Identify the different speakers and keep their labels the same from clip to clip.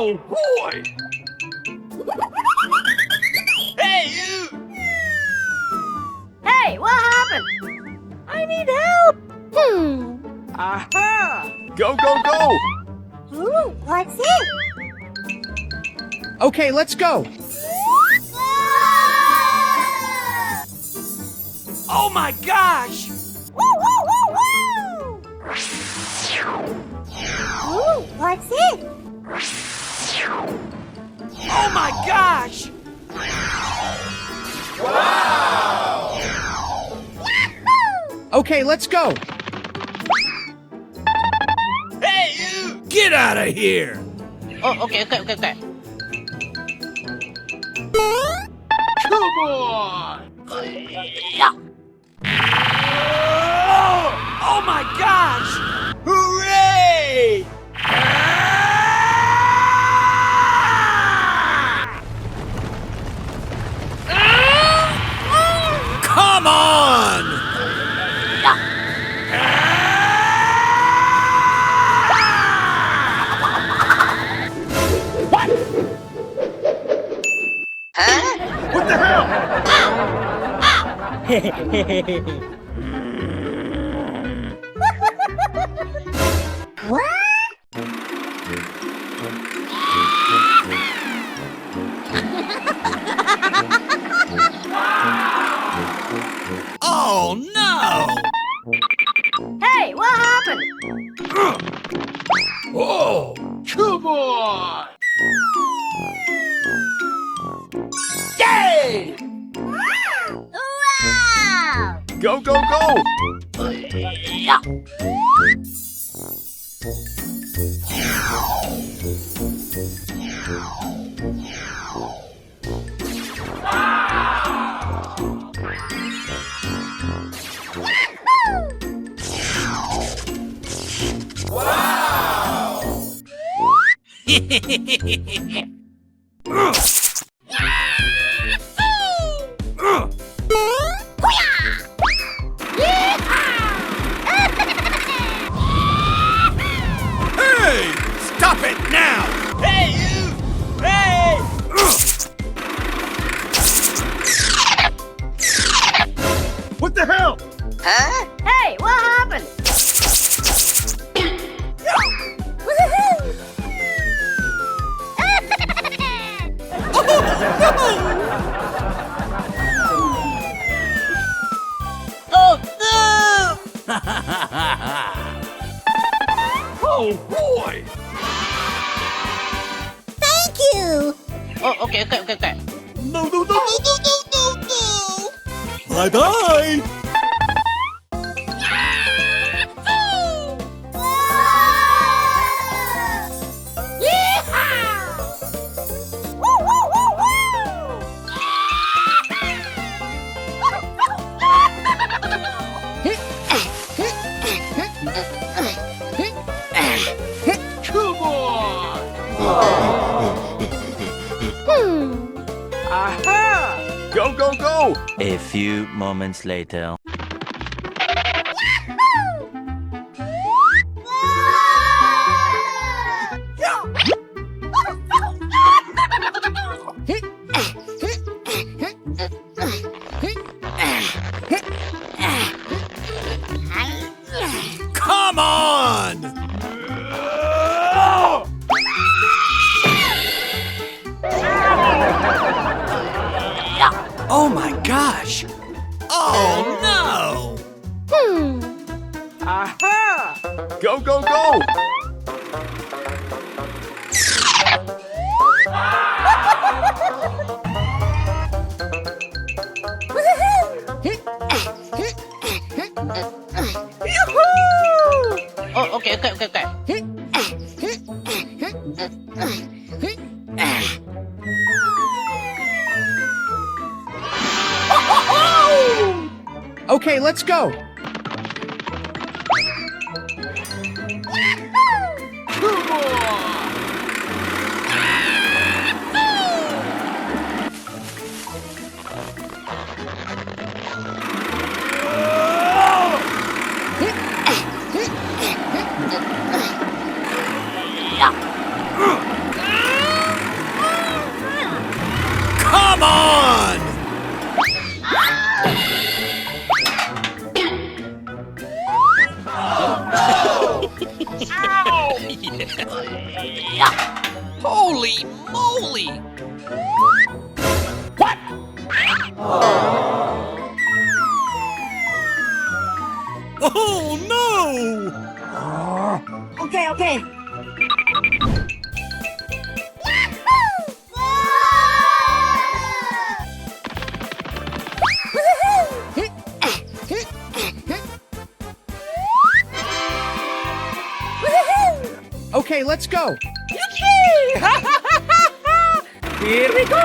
Speaker 1: Oh boy! Hey, you!
Speaker 2: Hey, what happened? I need help.
Speaker 1: Aha! Go, go, go!
Speaker 2: Ooh, what's it?
Speaker 3: Okay, let's go.
Speaker 1: Oh my gosh!
Speaker 2: Woo, woo, woo, woo! Ooh, what's it?
Speaker 1: Oh my gosh! Wow!
Speaker 3: Okay, let's go.
Speaker 1: Hey, you! Get out of here!
Speaker 4: Oh, okay.
Speaker 1: Come on! Oh my gosh! Hooray! Come on! What?
Speaker 4: Huh?
Speaker 1: What the hell?
Speaker 2: What?
Speaker 1: Oh no!
Speaker 2: Hey, what happened?
Speaker 1: Oh, come on! Yay!
Speaker 2: Wow!
Speaker 1: Go, go, go! Hey! Stop it now! Hey, you! Hey! What the hell?
Speaker 4: Huh?
Speaker 2: Hey, what happened?
Speaker 4: Oh, no!
Speaker 1: Oh boy!
Speaker 2: Thank you!
Speaker 4: Oh, okay.
Speaker 1: No, no, no, no, no, no, no, no! Bye bye! Come on! Aha! Go, go, go!
Speaker 5: A few moments later.
Speaker 1: Come on! Oh my gosh! Oh no! Aha! Go, go, go!
Speaker 4: Oh, okay.
Speaker 3: Okay, let's go.
Speaker 1: Come on! Holy moly! Oh no!
Speaker 2: Okay, okay.
Speaker 3: Okay, let's go.
Speaker 1: Here we go!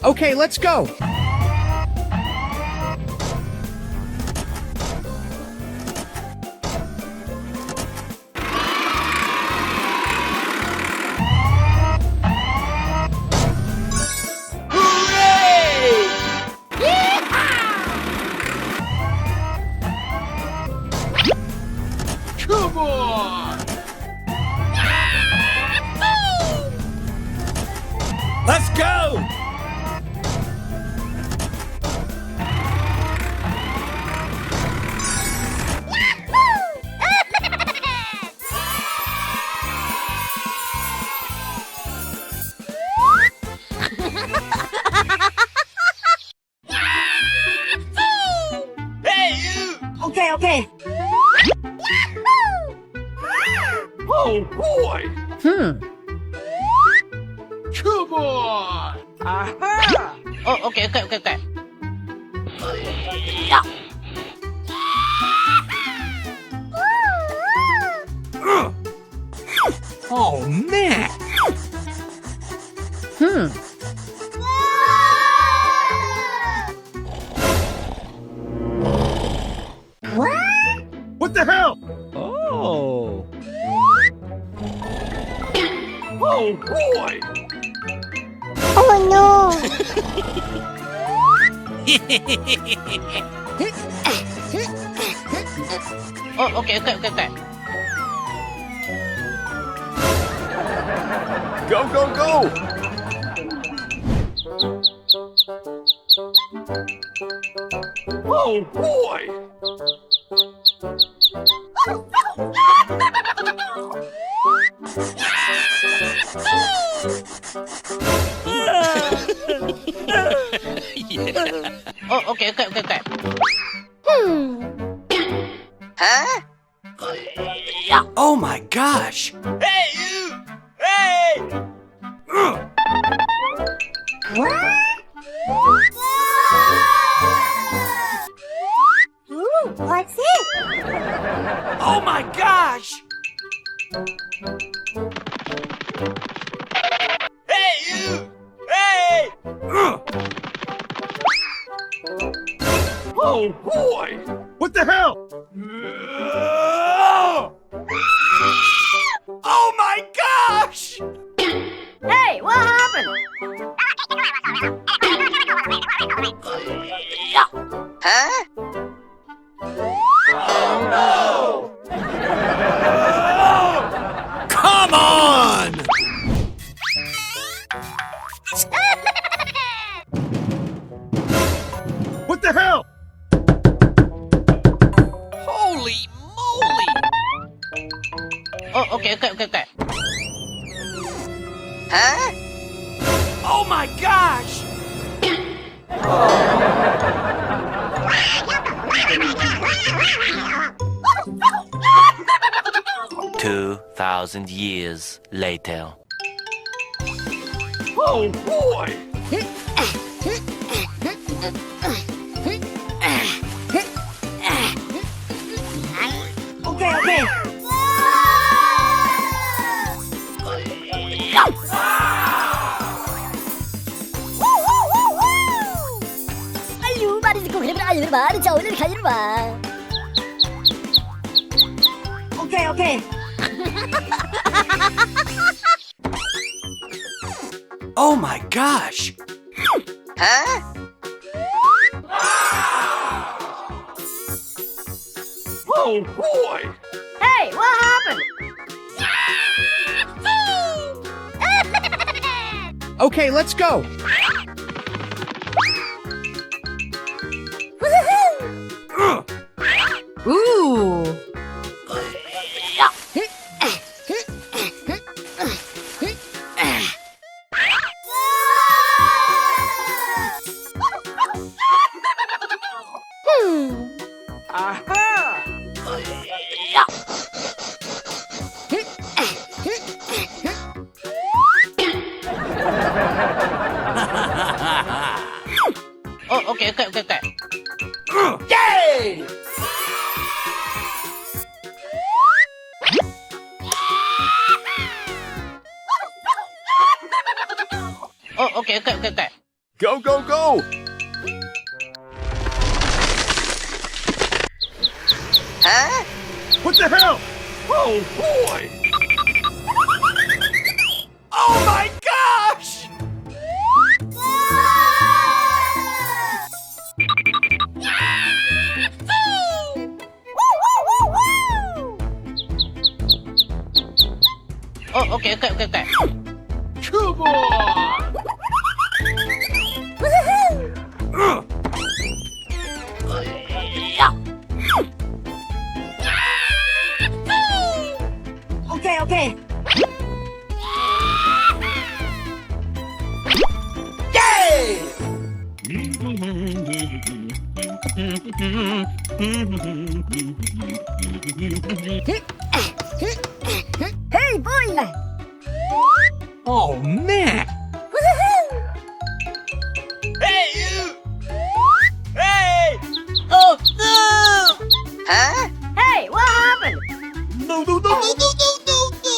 Speaker 3: Okay, let's go.
Speaker 1: Come on! Let's go! Hey, you!
Speaker 2: Okay, okay.
Speaker 1: Oh boy!
Speaker 3: Hmm.
Speaker 1: Come on!
Speaker 4: Aha! Oh, okay, okay, okay, okay.
Speaker 1: Oh man!
Speaker 3: Hmm.
Speaker 1: What the hell?
Speaker 3: Oh.
Speaker 1: Oh boy!
Speaker 2: Oh no!
Speaker 4: Oh, okay, okay, okay, okay.
Speaker 1: Go, go, go! Oh boy!
Speaker 4: Oh, okay, okay, okay, okay. Huh?
Speaker 1: Oh my gosh! Hey, you! Hey!
Speaker 2: Ooh, what's it?
Speaker 1: Oh my gosh! Hey, you! Hey! Oh boy! What the hell? Oh my gosh!
Speaker 2: Hey, what happened?
Speaker 4: Huh?
Speaker 1: Come on! What the hell? Holy moly!
Speaker 4: Oh, okay, okay, okay, okay. Huh?
Speaker 1: Oh my gosh!
Speaker 5: 2,000 years later.
Speaker 1: Oh boy!
Speaker 2: Okay, okay. Okay, okay.
Speaker 1: Oh my gosh!
Speaker 4: Huh?
Speaker 1: Oh boy!
Speaker 2: Hey, what happened?
Speaker 3: Okay, let's go.
Speaker 4: Okay.
Speaker 3: Yay!
Speaker 4: Okay.
Speaker 1: Go, go, go!
Speaker 4: Huh?
Speaker 1: What the hell? Oh, boy! Oh, my gosh!
Speaker 4: Okay.
Speaker 1: Come on!
Speaker 2: Okay.
Speaker 3: Yay!
Speaker 2: Hey, boy!
Speaker 3: Oh, man!
Speaker 1: Hey, you! Hey!
Speaker 2: Oh, no!
Speaker 4: Huh?
Speaker 2: Hey, what happened?
Speaker 1: No, no, no, no, no, no, no, no!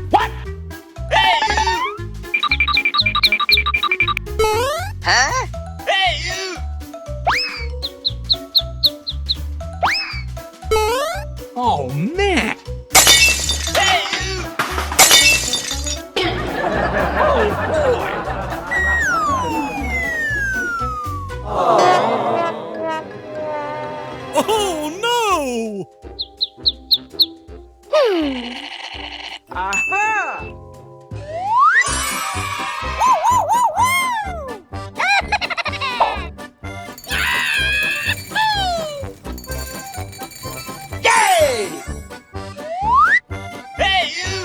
Speaker 1: What? Hey, you!
Speaker 4: Huh?
Speaker 1: Hey, you!
Speaker 3: Oh, man!
Speaker 1: Hey, you! Oh, boy! Oh, no!
Speaker 3: Aha! Yay!
Speaker 1: Hey, you!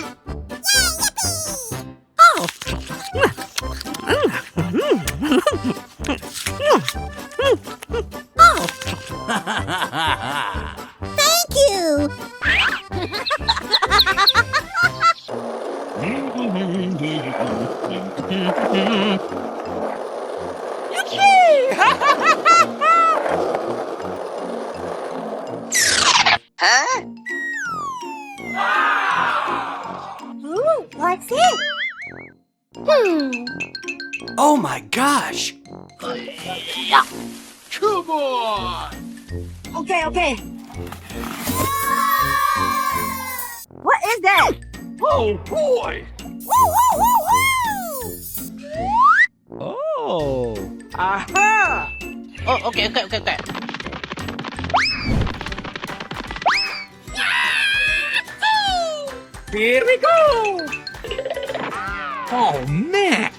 Speaker 2: Thank you!
Speaker 4: Huh?
Speaker 2: Ooh, what's it?
Speaker 3: Oh my gosh!
Speaker 1: Come on!
Speaker 2: Okay. What is that?
Speaker 1: Oh, boy!
Speaker 3: Oh! Aha!
Speaker 4: Okay.
Speaker 3: Here we go! Oh man!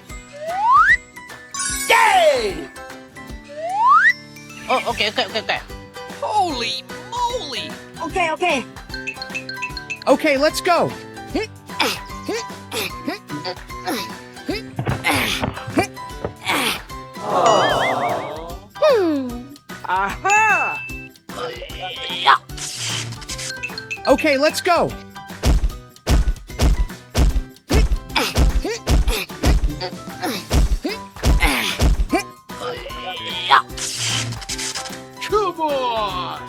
Speaker 3: Yay!
Speaker 4: Okay.
Speaker 3: Holy moly!
Speaker 2: Okay.
Speaker 3: Okay, let's go! Aha! Okay, let's go!
Speaker 1: Come on!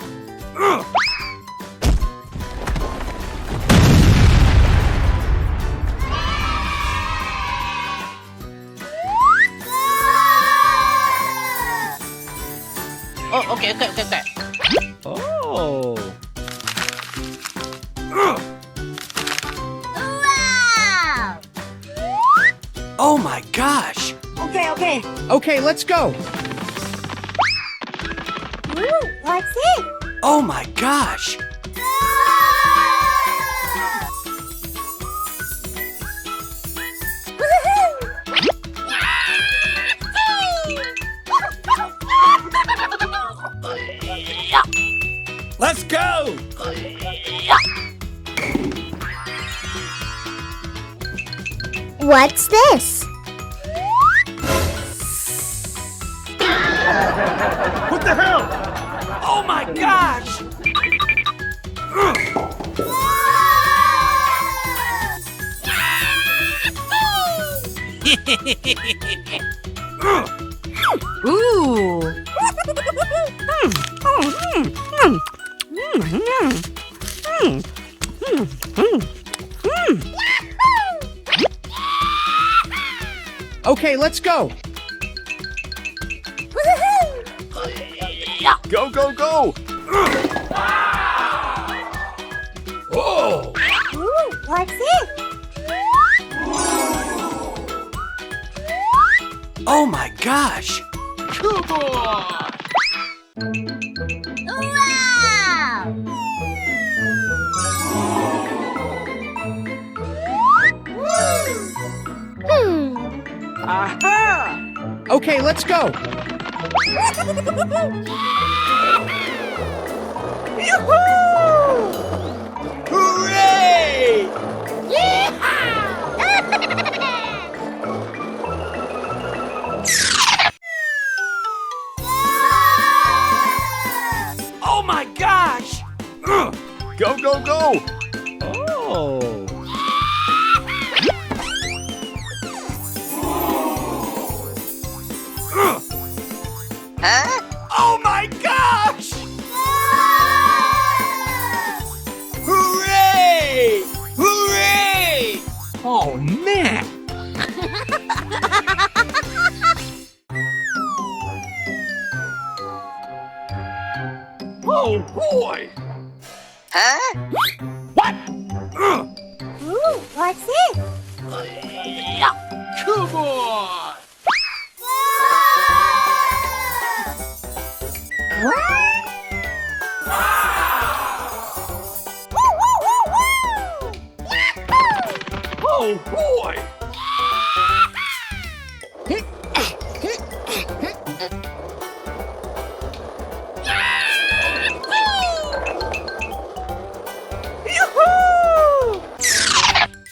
Speaker 4: Okay.
Speaker 3: Oh!
Speaker 2: Wow!
Speaker 3: Oh my gosh!
Speaker 2: Okay.
Speaker 3: Okay, let's go!
Speaker 2: Ooh, what's it?
Speaker 3: Oh my gosh!
Speaker 1: Let's go!
Speaker 2: What's this?
Speaker 1: What the hell?
Speaker 3: Oh my gosh!
Speaker 2: Ooh.
Speaker 3: Okay, let's go.
Speaker 1: Go, go, go! Oh!
Speaker 2: Ooh, what's it?
Speaker 3: Oh my gosh!
Speaker 1: Come on!
Speaker 2: Wow!
Speaker 3: Aha! Okay, let's go.
Speaker 1: Hooray!
Speaker 3: Oh my gosh!
Speaker 1: Go, go, go!
Speaker 3: Oh!
Speaker 4: Huh?
Speaker 3: Oh my gosh!
Speaker 1: Hooray! Hooray!
Speaker 3: Oh man!
Speaker 1: Oh boy!
Speaker 4: Huh?
Speaker 2: Ooh, what's it?
Speaker 1: Come on! Oh boy!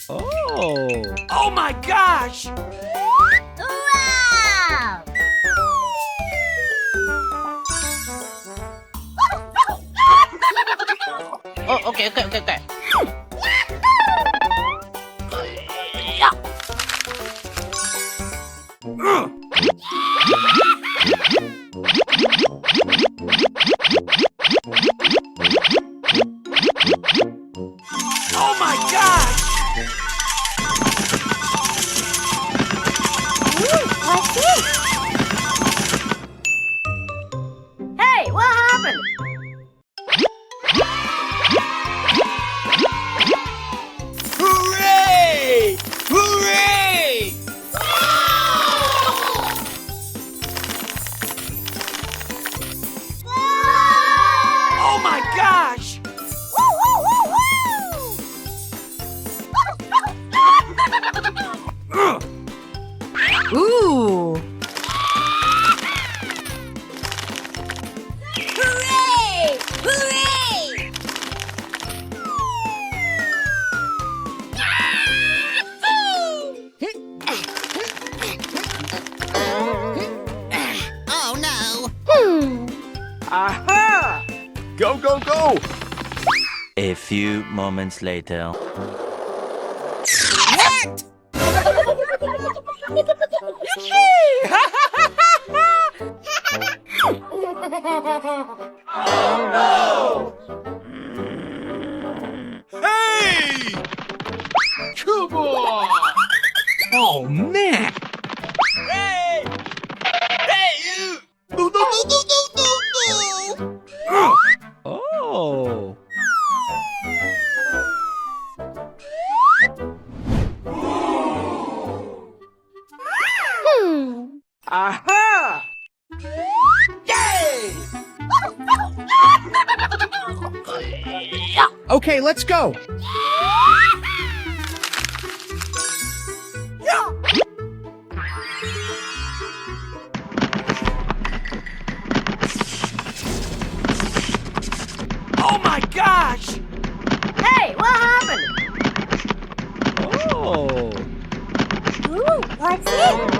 Speaker 3: Oh! Oh my gosh!
Speaker 2: Wow!
Speaker 4: Oh, okay, okay, okay, okay.
Speaker 3: Oh my gosh!
Speaker 2: Ooh, what's it? Hey, what happened?
Speaker 1: Hooray! Hooray!
Speaker 3: Oh my gosh!
Speaker 2: Ooh! Hooray! Hooray!
Speaker 6: Oh no!
Speaker 3: Aha!
Speaker 1: Go, go, go!
Speaker 5: A few moments later.
Speaker 1: Hey! Come on!
Speaker 3: Oh man!
Speaker 1: Hey! Hey, you! No, no, no, no, no, no, no!
Speaker 3: Oh! Aha!
Speaker 1: Yay!
Speaker 3: Okay, let's go. Oh my gosh!
Speaker 2: Hey, what happened?
Speaker 3: Oh!
Speaker 2: Ooh, what's it?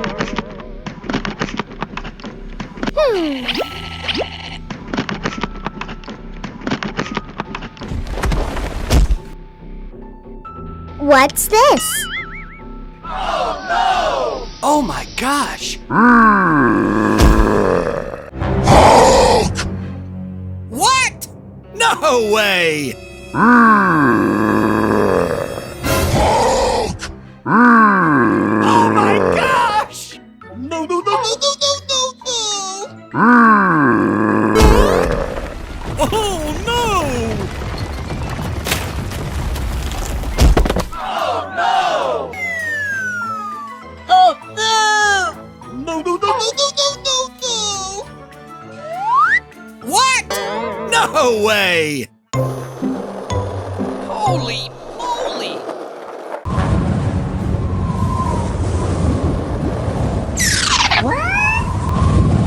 Speaker 2: What's this?
Speaker 3: Oh my gosh! What? No way! Oh my gosh!
Speaker 1: No, no, no, no, no, no, no, no!
Speaker 3: Oh no!
Speaker 4: Oh no!
Speaker 1: No, no, no, no, no, no, no, no!
Speaker 3: What? No way!
Speaker 4: Holy moly!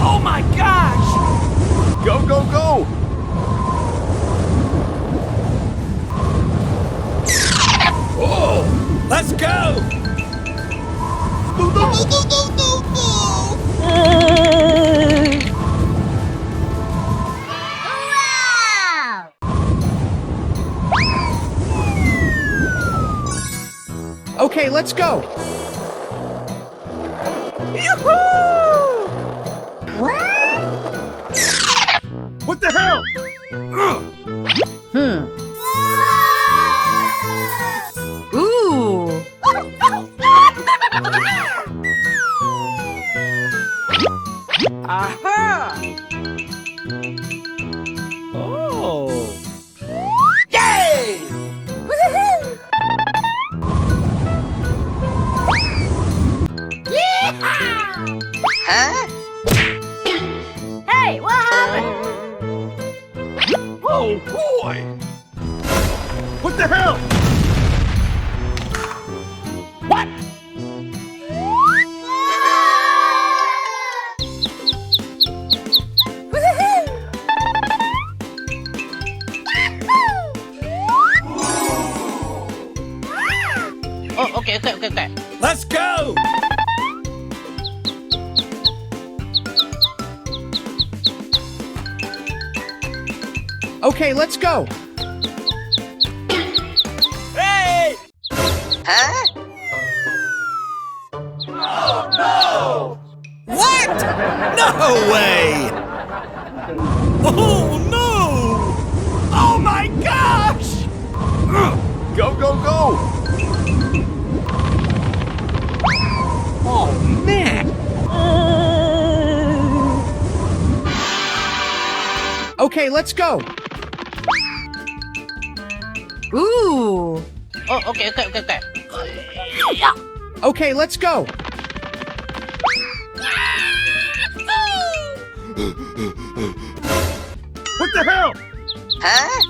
Speaker 3: Oh my gosh!
Speaker 1: Go, go, go!
Speaker 3: Oh! Let's go!
Speaker 1: No, no, no, no, no, no, no!
Speaker 2: Wow!
Speaker 3: Okay, let's go!
Speaker 1: What the hell?
Speaker 2: Ooh!
Speaker 3: Aha! Oh!
Speaker 1: Yay!
Speaker 4: Huh?
Speaker 2: Hey, what happened?
Speaker 3: Oh boy!
Speaker 1: What the hell?
Speaker 3: What?
Speaker 4: Oh, okay.
Speaker 3: Let's go! Okay, let's go!
Speaker 1: Hey!
Speaker 4: Huh?
Speaker 3: What? No way! Oh no! Oh my gosh!
Speaker 1: Go, go, go!
Speaker 3: Oh man! Okay, let's go!
Speaker 2: Ooh!
Speaker 4: Oh, okay.
Speaker 3: Okay, let's go!
Speaker 1: What the hell?
Speaker 4: Huh?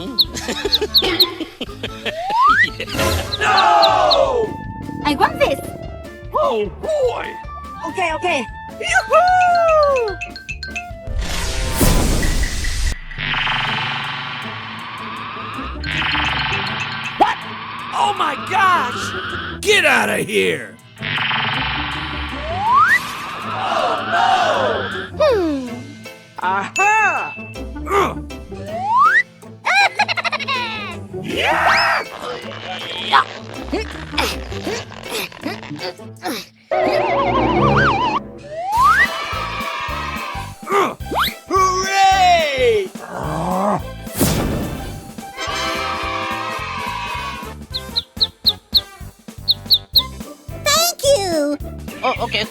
Speaker 1: No!
Speaker 2: I want this!
Speaker 3: Oh boy!
Speaker 2: Okay.
Speaker 1: Yoo-hoo!
Speaker 3: What? Oh my gosh! Get out of here! Aha!
Speaker 1: Hooray!
Speaker 2: Thank you!
Speaker 4: Oh, okay.